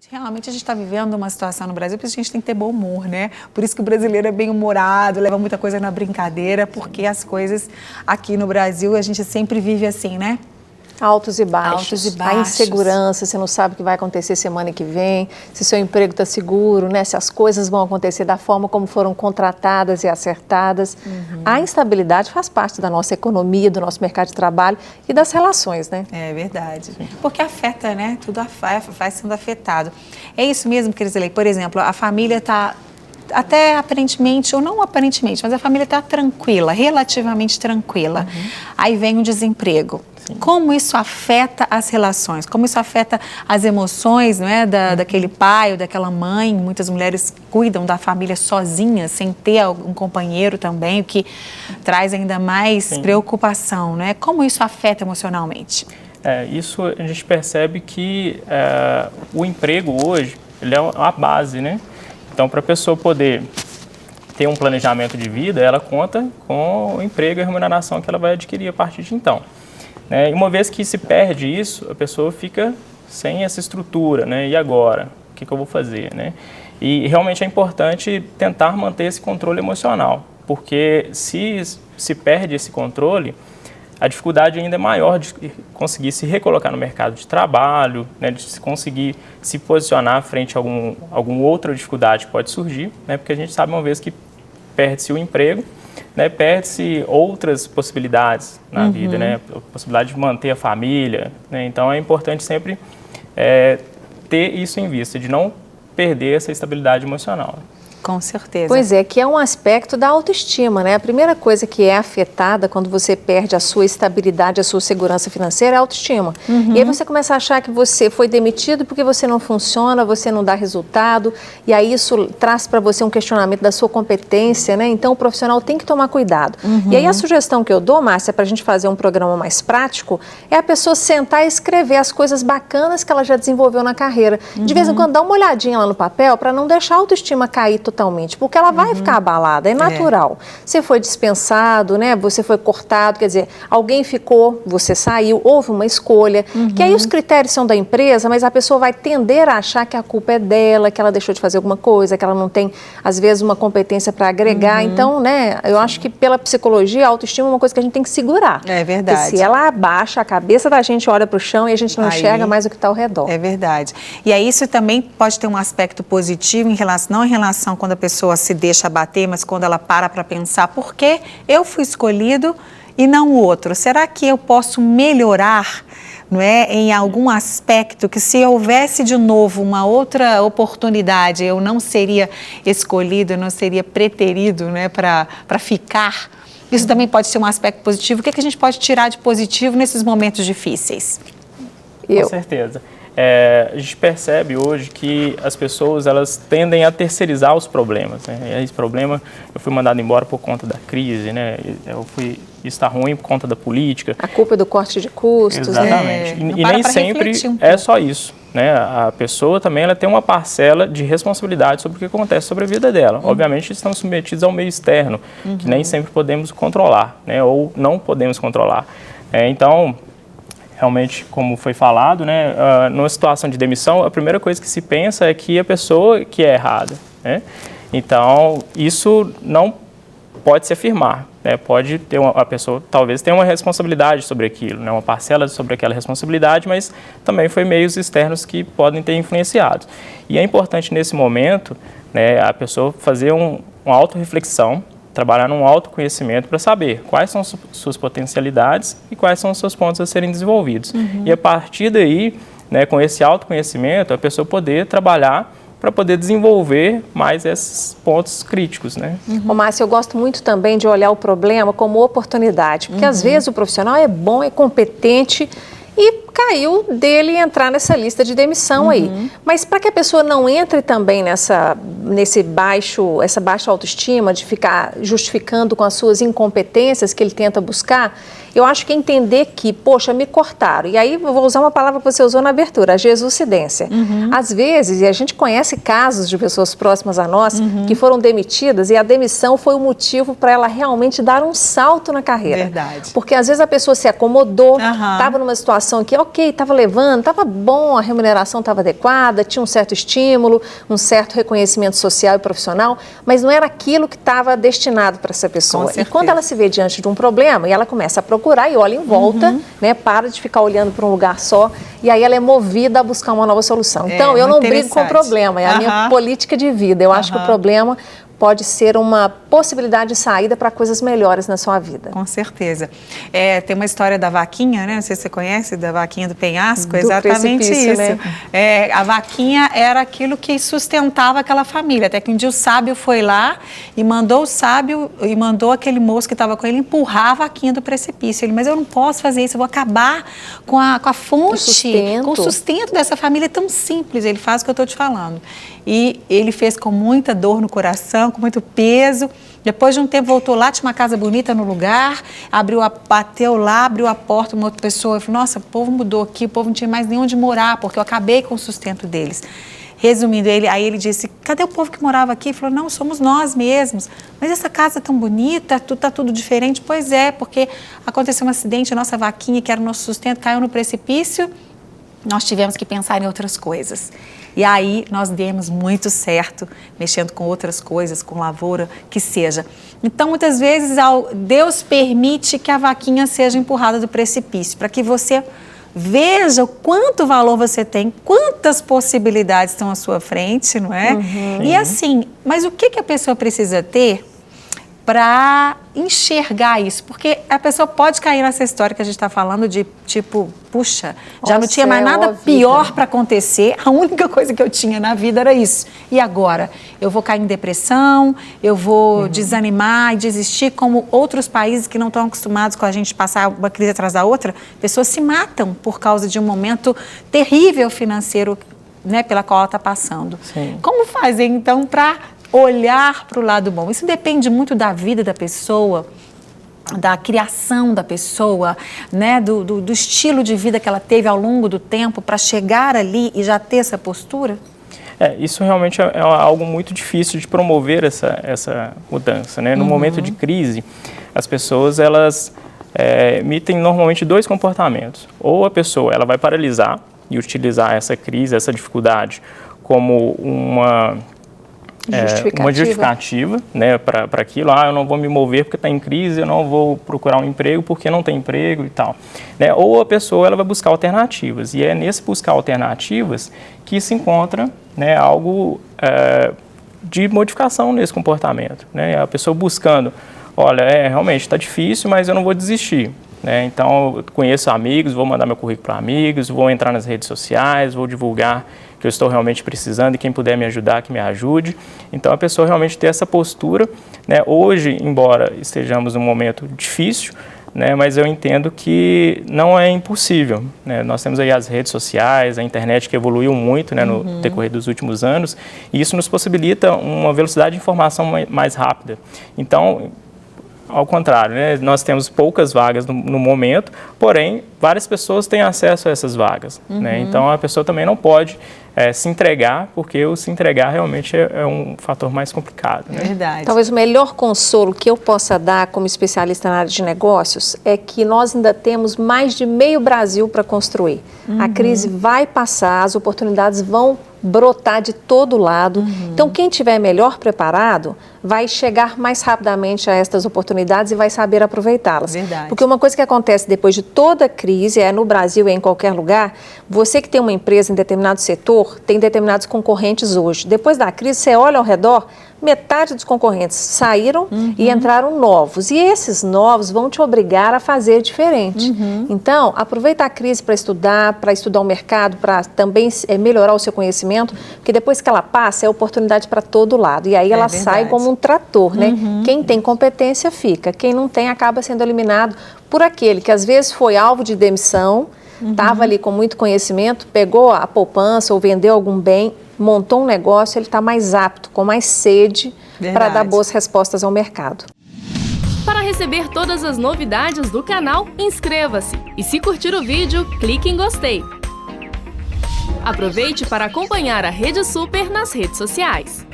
Realmente a gente está vivendo uma situação no Brasil que a gente tem que ter bom humor, né? Por isso que o brasileiro é bem humorado, leva muita coisa na brincadeira, porque as coisas aqui no Brasil a gente sempre vive assim, né? Altos e baixos. Altos e baixos. A insegurança, você não sabe o que vai acontecer semana que vem, se seu emprego está seguro, né? Se as coisas vão acontecer da forma como foram contratadas e acertadas. A instabilidade faz parte da nossa economia, do nosso mercado de trabalho e das relações, né? É verdade. Porque afeta, né? Tudo vai sendo afetado. É isso mesmo, Crisley. Por exemplo, a família está até aparentemente, ou não aparentemente, mas a família está tranquila, relativamente tranquila. Aí vem o desemprego. Sim. Como isso afeta as relações? Como isso afeta as emoções, não é, daquele pai ou daquela mãe? Muitas mulheres cuidam da família sozinhas, sem ter um companheiro também, o que traz ainda mais preocupação, não é? Como isso afeta emocionalmente? Isso a gente percebe que o emprego hoje, ele é a base, né? Então, para a pessoa poder ter um planejamento de vida, ela conta com o emprego e a remuneração que ela vai adquirir a partir de então. E uma vez que se perde isso, a pessoa fica sem essa estrutura, né? E agora? O que eu vou fazer, né? E realmente é importante tentar manter esse controle emocional, porque se perde esse controle, a dificuldade ainda é maior de conseguir se recolocar no mercado de trabalho, né, de conseguir se posicionar frente a alguma outra dificuldade que pode surgir, né, porque a gente sabe uma vez que perde-se o emprego, né, perde-se outras possibilidades na vida, né, a possibilidade de manter a família, né, então é importante sempre ter isso em vista, de não perder essa estabilidade emocional. Com certeza. Pois é, que é um aspecto da autoestima, né? A primeira coisa que é afetada quando você perde a sua estabilidade, a sua segurança financeira é a autoestima. E aí você começa a achar que você foi demitido porque você não funciona, você não dá resultado, e aí isso traz para você um questionamento da sua competência, né? Então o profissional tem que tomar cuidado. E aí a sugestão que eu dou, Márcia, para a gente fazer um programa mais prático, é a pessoa sentar e escrever as coisas bacanas que ela já desenvolveu na carreira. De vez em quando dá uma olhadinha lá no papel para não deixar a autoestima cair totalmente, porque ela vai ficar abalada, é natural. Você foi dispensado, né? Você foi cortado, quer dizer, alguém ficou, você saiu, houve uma escolha, que aí os critérios são da empresa, mas a pessoa vai tender a achar que a culpa é dela, que ela deixou de fazer alguma coisa, que ela não tem, às vezes, uma competência para agregar. Então, né, eu acho que pela psicologia, a autoestima é uma coisa que a gente tem que segurar. É verdade. Porque se ela abaixa, a cabeça da gente olha para o chão e a gente não enxerga mais o que está ao redor. É verdade. E aí isso também pode ter um aspecto positivo não em relação quando a pessoa se deixa abater, mas quando ela para pensar, por que eu fui escolhido e não o outro? Será que eu posso melhorar, não é, em algum aspecto que se houvesse de novo uma outra oportunidade, eu não seria escolhido, eu não seria preterido, né, para ficar? Isso também pode ser um aspecto positivo. O que a gente pode tirar de positivo nesses momentos difíceis? Com certeza. A gente percebe hoje que as pessoas elas tendem a terceirizar os problemas, né? Esse problema, eu fui mandado embora por conta da crise, né? Isso está ruim por conta da política. A culpa é do corte de custos, exatamente. Né? E nem sempre é só isso, né? A pessoa também ela tem uma parcela de responsabilidade sobre o que acontece sobre a vida dela. Obviamente estamos submetidos ao meio externo, que nem sempre podemos controlar, né? Ou não podemos controlar. Então, realmente, como foi falado, né, numa situação de demissão, a primeira coisa que se pensa é que a pessoa que é errada, né? Então, isso não pode se afirmar, né? Pode ter a pessoa talvez tenha uma responsabilidade sobre aquilo, né? Uma parcela sobre aquela responsabilidade, mas também foi meios externos que podem ter influenciado. E é importante nesse momento, né, a pessoa fazer uma autorreflexão, trabalhar num autoconhecimento para saber quais são suas potencialidades e quais são os seus pontos a serem desenvolvidos. E a partir daí, né, com esse autoconhecimento, a pessoa poder trabalhar para poder desenvolver mais esses pontos críticos, né? Ô, Márcia, eu gosto muito também de olhar o problema como oportunidade, porque às vezes o profissional é bom, é competente e caiu dele entrar nessa lista de demissão aí. Mas para que a pessoa não entre também essa baixa autoestima, de ficar justificando com as suas incompetências que ele tenta buscar, eu acho que entender que, poxa, me cortaram. E aí, eu vou usar uma palavra que você usou na abertura, a jesucidência. Às vezes, e a gente conhece casos de pessoas próximas a nós que foram demitidas e a demissão foi o motivo para ela realmente dar um salto na carreira. Verdade. Porque às vezes a pessoa se acomodou, estava numa situação que, ok, estava levando, estava bom, a remuneração estava adequada, tinha um certo estímulo, um certo reconhecimento social e profissional, mas não era aquilo que estava destinado para essa pessoa. E quando ela se vê diante de um problema e ela começa a procurar e olha em volta, né, para de ficar olhando para um lugar só, e aí ela é movida a buscar uma nova solução. Então, eu não brigo com o problema, é a minha política de vida. Eu acho que o problema pode ser uma possibilidade de saída para coisas melhores na sua vida. Com certeza. Tem uma história da vaquinha, né? Não sei se você conhece, da vaquinha do penhasco, do exatamente isso. Né? A vaquinha era aquilo que sustentava aquela família, até que um dia o sábio foi lá e mandou o sábio, e mandou aquele moço que estava com ele empurrar a vaquinha do precipício. Ele, mas eu não posso fazer isso, eu vou acabar com a fonte, com o sustento dessa família tão simples. Ele faz o que eu estou te falando. E ele fez com muita dor no coração, com muito peso. Depois de um tempo voltou lá, tinha uma casa bonita no lugar, bateu lá, abriu a porta, uma outra pessoa, falou, nossa, o povo mudou aqui, o povo não tinha mais nem onde morar, porque eu acabei com o sustento deles. Resumindo, aí ele disse, cadê o povo que morava aqui? Ele falou, não, somos nós mesmos. Mas essa casa é tão bonita, tá tudo diferente. Pois é, porque aconteceu um acidente, a nossa vaquinha, que era o nosso sustento, caiu no precipício, nós tivemos que pensar em outras coisas. E aí nós demos muito certo, mexendo com outras coisas, com lavoura, que seja. Então, muitas vezes, Deus permite que a vaquinha seja empurrada do precipício, para que você veja o quanto valor você tem, quantas possibilidades estão à sua frente, não é? E assim, mas o que a pessoa precisa ter para enxergar isso? Porque a pessoa pode cair nessa história que a gente está falando de tipo, puxa, já não tinha mais nada pior para acontecer, a única coisa que eu tinha na vida era isso. E agora? Eu vou cair em depressão, eu vou desanimar e desistir, como outros países que não estão acostumados com a gente passar uma crise atrás da outra, pessoas se matam por causa de um momento terrível financeiro, né, pela qual ela está passando. Sim. Como fazer, então, para olhar para o lado bom? Isso depende muito da vida da pessoa, da criação da pessoa, né? do estilo de vida que ela teve ao longo do tempo para chegar ali e já ter essa postura? Isso realmente é algo muito difícil de promover essa mudança, né? No momento de crise, as pessoas, elas emitem normalmente dois comportamentos. Ou a pessoa, ela vai paralisar e utilizar essa crise, essa dificuldade, como uma justificativa, né, para aquilo. Eu não vou me mover porque está em crise, eu não vou procurar um emprego porque não tem emprego e tal, né? Ou a pessoa, ela vai buscar alternativas, e é nesse buscar alternativas que se encontra, né, algo de modificação nesse comportamento, né? A pessoa buscando, olha, realmente está difícil, mas eu não vou desistir, né? Então, eu conheço amigos, vou mandar meu currículo para amigos, vou entrar nas redes sociais, vou divulgar que eu estou realmente precisando, e quem puder me ajudar, que me ajude. Então, a pessoa realmente ter essa postura, né? Hoje, embora estejamos num momento difícil, né, mas eu entendo que não é impossível, né? Nós temos aí as redes sociais, a internet que evoluiu muito, né, no decorrer dos últimos anos, e isso nos possibilita uma velocidade de informação mais rápida. Então, ao contrário, né, nós temos poucas vagas no momento, porém, várias pessoas têm acesso a essas vagas, né? Então, a pessoa também não pode se entregar, porque o se entregar realmente é um fator mais complicado, né? Verdade. Talvez o melhor consolo que eu possa dar como especialista na área de negócios é que nós ainda temos mais de meio Brasil para construir. A crise vai passar, as oportunidades vão brotar de todo lado. Então, quem estiver melhor preparado vai chegar mais rapidamente a estas oportunidades e vai saber aproveitá-las. Verdade. Porque uma coisa que acontece depois de toda crise, no Brasil e em qualquer lugar, você que tem uma empresa em determinado setor, tem determinados concorrentes hoje. Depois da crise, você olha ao redor, metade dos concorrentes saíram e entraram novos. E esses novos vão te obrigar a fazer diferente. Então, aproveita a crise para estudar o mercado, para também melhorar o seu conhecimento, porque depois que ela passa, é oportunidade para todo lado. E aí ela sai como um trator, né? Quem tem competência fica, quem não tem acaba sendo eliminado por aquele que às vezes foi alvo de demissão, estava ali com muito conhecimento, pegou a poupança ou vendeu algum bem, montou um negócio, ele está mais apto, com mais sede para dar boas respostas ao mercado. Para receber todas as novidades do canal, inscreva-se e se curtir o vídeo, clique em gostei. Aproveite para acompanhar a Rede Super nas redes sociais.